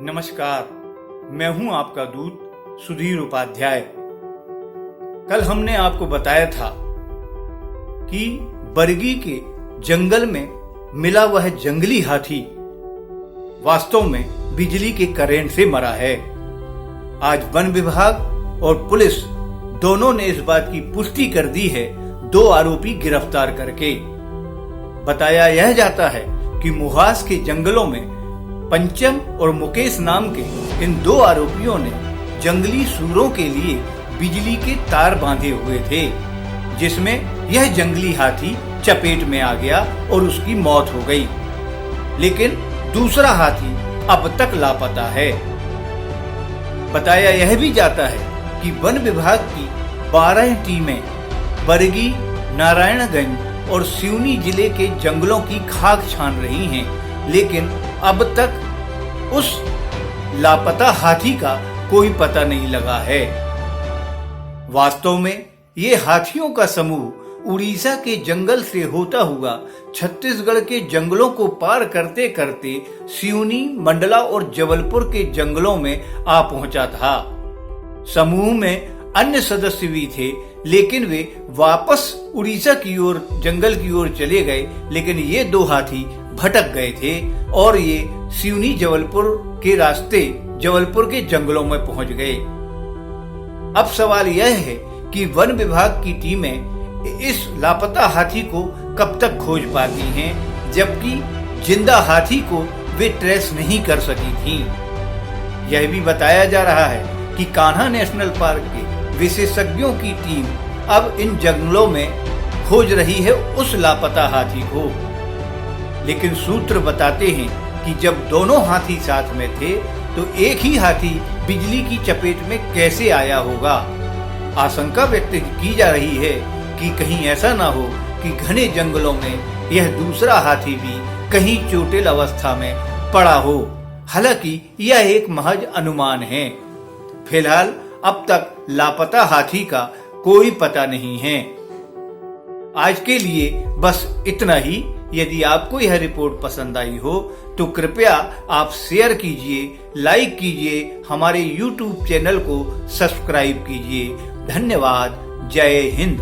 नमस्कार, मैं हूं आपका दूत सुधीर उपाध्याय। कल हमने आपको बताया था कि बरगी के जंगल में मिला वह जंगली हाथी वास्तव में बिजली के करंट से मरा है। आज वन विभाग और पुलिस दोनों ने इस बात की पुष्टि कर दी है, 2 आरोपी गिरफ्तार करके। बताया यह जाता है कि मुहास के जंगलों में पंचम और मुकेश नाम के इन 2 आरोपियों ने जंगली सूरों के लिए बिजली के तार बांधे हुए थे, जिसमें यह जंगली हाथी चपेट में आ गया और उसकी मौत हो गई। लेकिन दूसरा हाथी अब तक लापता है। बताया यह भी जाता है कि वन विभाग की 12 टीमें बरगी, नारायणगंज और सिवनी जिले के जंगलों की खाक छान रही हैं, लेकिन अब तक उस लापता हाथी का कोई पता नहीं लगा है। वास्तव में ये हाथियों का समूह उड़ीसा के जंगल से होता हुआ छत्तीसगढ़ के जंगलों को पार करते करते सिवनी, मंडला और जबलपुर के जंगलों में आ पहुंचा था। समूह में अन्य सदस्य भी थे, लेकिन वे वापस उड़ीसा की ओर जंगल की ओर चले गए। लेकिन ये 2 हाथी भटक गए थे और ये सिवनी जबलपुर के रास्ते जबलपुर के जंगलों में पहुंच गए। अब सवाल यह है कि वन विभाग की टीमें इस लापता हाथी को कब तक खोज पाती हैं, जबकि जिंदा हाथी को वे ट्रेस नहीं कर सकी थीं। यह भी बताया जा रहा है कि कान्हा नेशनल पार्क के विशेषज्ञों की टीम अब इन जंगलों में खोज रही है उस लापता हाथी को। लेकिन सूत्र बताते हैं कि जब दोनों हाथी साथ में थे तो एक ही हाथी बिजली की चपेट में कैसे आया होगा। आशंका व्यक्त की जा रही है कि कहीं ऐसा ना हो कि घने जंगलों में यह दूसरा हाथी भी कहीं चोटिल अवस्था में पड़ा हो। हालांकि यह एक महज अनुमान है। फिलहाल अब तक लापता हाथी का कोई पता नहीं है। आज के लिए बस इतना ही। यदि आपको यह रिपोर्ट पसंद आई हो तो कृपया आप शेयर कीजिए, लाइक कीजिए, हमारे YouTube चैनल को सब्सक्राइब कीजिए। धन्यवाद। जय हिंद।